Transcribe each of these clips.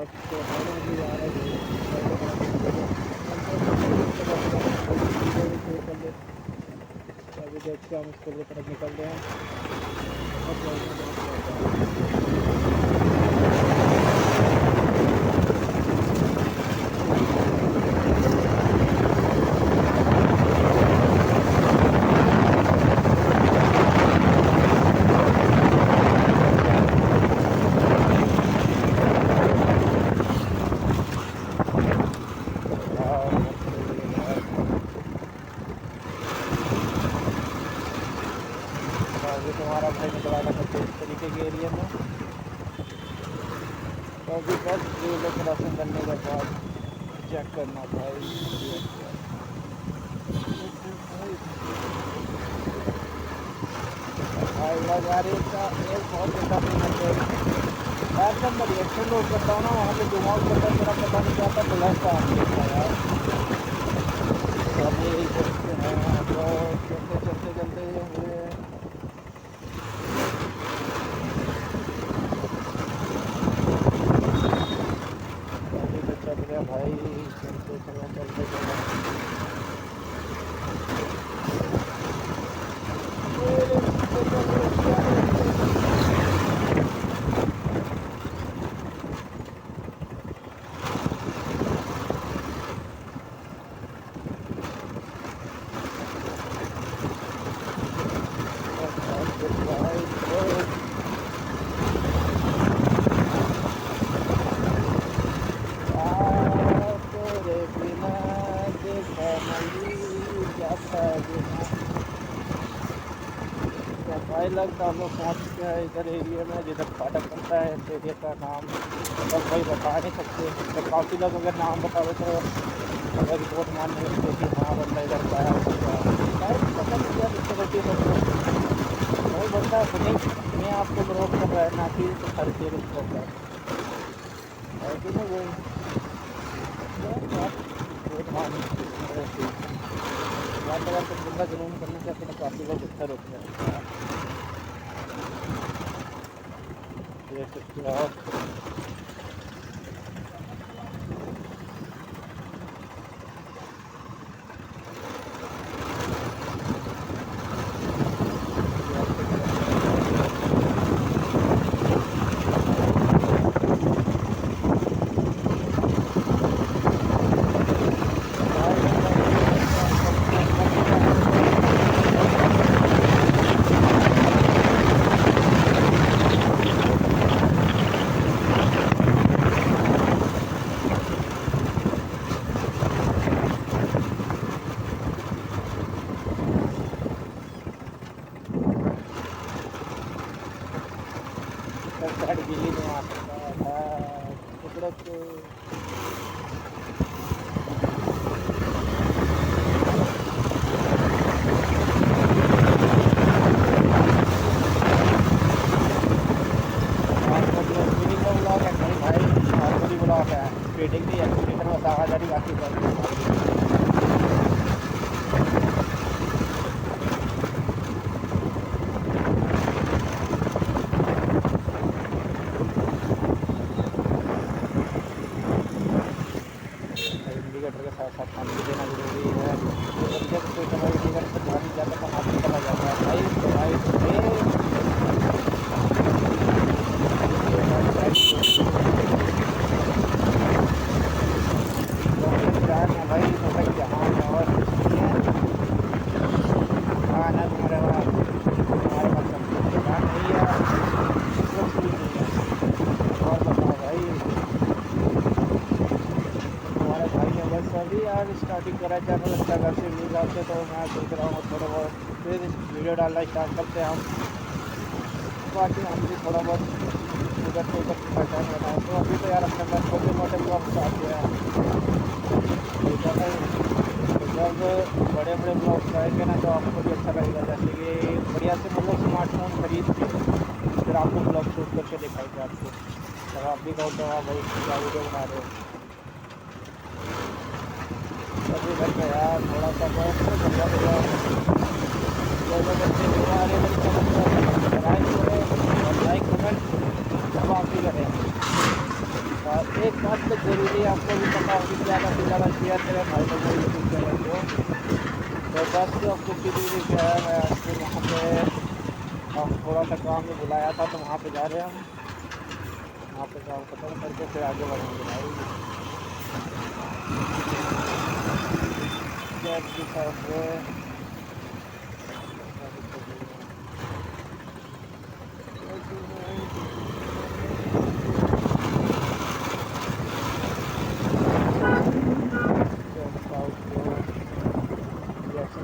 तरफ तो हाईवे भी जा रहा है तो अभी देखते हैं हम स्कूल की तरफ निकल रहे हैं तुम्हारा भाई निकला था कुछ इस तरीके के एरिया में तो अभी बस रेलवे क्रॉसिंग करने के बाद चेक करना भाई यार एक बहुत यार जब मैं रिएक्शन लोड करता हूँ ना वहाँ पे दिमाग करता है मेरा पता नहीं क्या था ब्लैक का यार सब यही सोचते हैं तो चलते हुए भाई चलते लगता हम लोग पहुँच चुके हैं इधर एरिया में जिधर फाटक बनता है इस एरिया का नाम बस भाई बता नहीं सकते तो काफ़ी लोग अगर नाम बता दो तो अगर रिपोर्ट मान नहीं सकते कि हाँ बंदा इधर का है पता नहीं क्या दिक्कत होती है वही बंदा अपने मैं आपको ब्रोक कर रहा है ना कि तो हर चीज़ कर रहा है कि नहीं वही रिपोर्ट मान बात अगर कुछ बंदा जुनून करने चाहते तो काफ़ी लोग बेहतर होते हैं देख सकते हो आप गिल्ली में आ सकता था कुदरत ब्लॉक है नहीं भाई नॉर्मली ब्लॉक है स्पीडिंग नहीं एक्सीटर में आवाजारी बाकी इंडिकेटर के साथ साथ पानी भी देना जरूरी है जब कोई समय इंडिकेटर पर ध्यान नहीं जाता तो हाथ चला जाता है भाई भाई जहाँ और हाँ ना तुम्हारे पास नहीं है और बताओ भाई हमारे भाई ने बस अभी यार स्टार्टिंग करा चैनल अच्छा खासी व्यूज आते तो मैं सोच रहा हूँ थोड़ा बहुत फिर वीडियो डालना स्टार्ट करते हैं हम बाकी हम भी थोड़ा बहुत उधर से उधर पहचान बनाए तो अभी तो यार अपने पास छोटे मोटे ब्लॉग्स आते हैं जब बड़े बड़े ब्लॉग्स आएंगे ना तो आपको भी अच्छा लगेगा जैसे कि बढ़िया से मतलब स्मार्टफोन खरीद के फिर आपको ब्लॉग शूट करके दिखाएंगे आपको तब आप भी कहो तो हाँ भाई क्या वीडियो बना रहे हो अभी घर पे यार थोड़ा सा बहुत लाइक कमेंट सब आप भी करें और एक बात तो ज़रूरी है, आपको भी पता होगी, ज़्यादा से ज़्यादा शेयर करें भाई लोग मेरे यूट्यूब चैनल को। तो बस अब कुछ ही दूरी पे है, मैं आपको वहाँ पे थोड़ा सा काम में बुलाया था, तो वहाँ पे जा रहे हैं हम। वहाँ पे काम खत्म करके फिर आगे बढ़ेंगे भाई। चर्च की तरफ से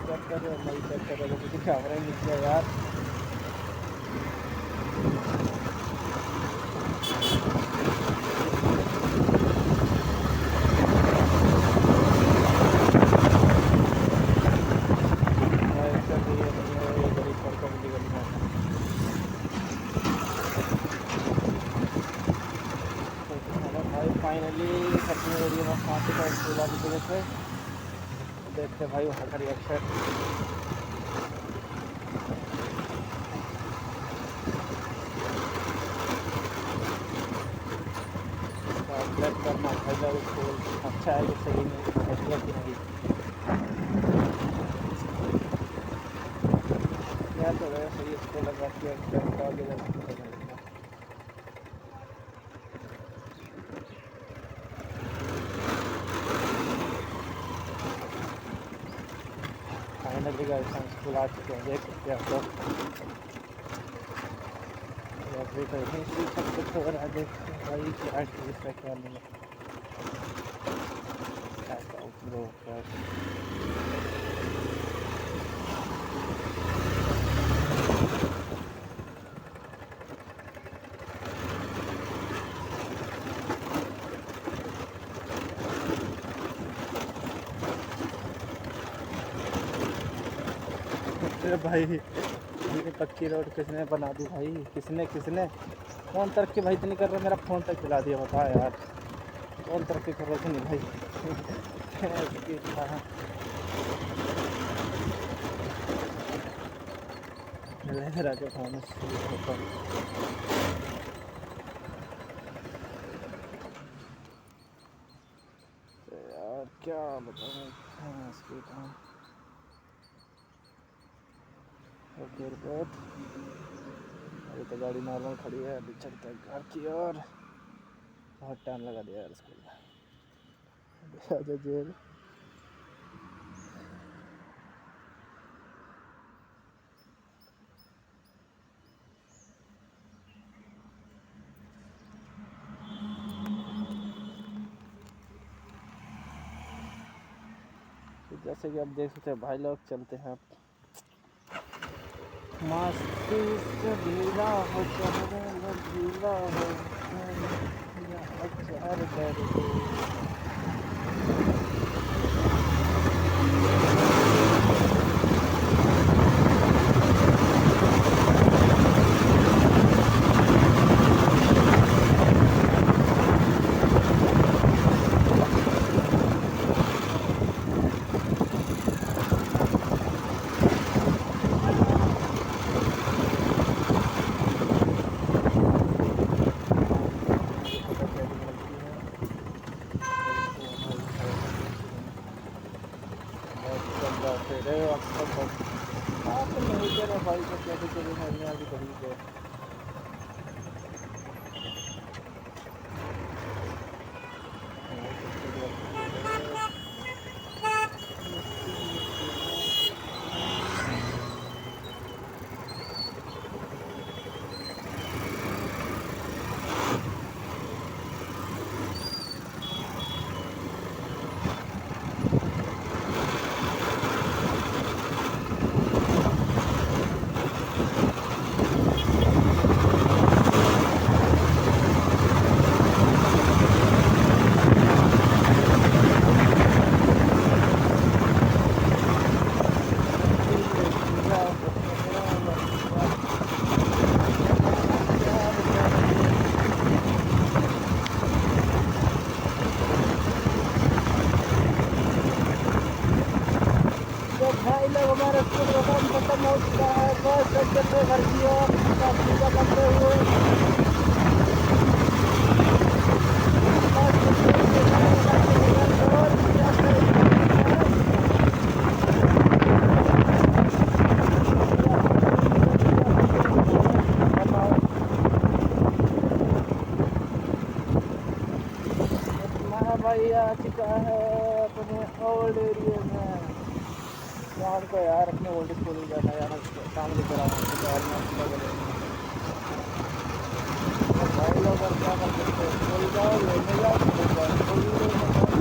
चेक कर रहे हो, नहीं चेक कर रहे हो, किसी कैमरा ही नहीं किया यार। फाइनली अपने एरिया में पहुँच चुका है स्कूल वाली जगह पे। देखते भाई वहाँ का रिएक्शन। चेक करना भाई लोग स्कूल अच्छा है कि सही नहीं है कि नहीं। क्या तो सही स्कूल लगा के फाइनली गाइस हम स्कूल आ चुके हैं, देख सकते हैं आप लोग। अभी तो यहीं सब कुछ हो रहा है, देखते हैं भाई क्या चीज़ है क्या नहीं। भाई ये पक्की रोड किसने बना दी भाई? किसने कौन तरक्की भाई इतनी कर रहा है? मेरा फ़ोन तक चला दिया, बता यार कौन तरक्की कर रहा नहीं भाई। राजा थॉमस यार क्या बताऊँ इसकी कहाँ अभी तो गाड़ी नॉर्मल खड़ी है, अभी चलते हैं घर की ओर। बहुत टाइम लगा दिया यार स्कूल में। जेल जैसे कि आप देख सकते हैं भाई लोग, चलते हैं मस्ती से ढीला हो ढीला हो भाई को कैसे चले मरने आगे कहीं पे भाई लोग हमारे स्कूल का काम खत्म हो चुका है, बस चल रहे घर की ओर पूजा करते हुए। शाम को यार अपने ओल्ड स्कूल में जाना यार, शाम को करा भाई लोग अब क्या कर सकते हैं, स्कूल जाओ लेने जाओ स्कूल जाओ, स्कूल भी लेने जाओ।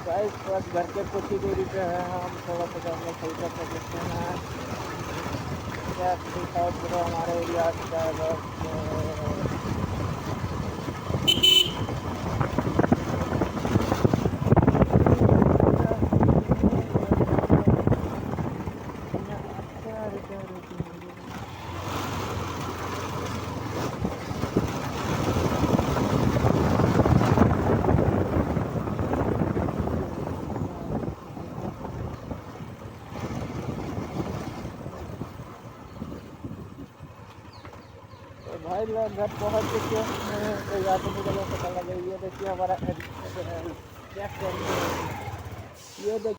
गाइस बस घर के कुछ ही दूरी पे है हम, थोड़ा सा जाएंगे सही कर सकते हैं। क्या ठीक है पूरा हमारे एरिया का है बस। भाई लोग घर पहुँच चुके हैं, कोई बात नहीं, चलो पता लगा। ये देखिए हमारा ये देखिए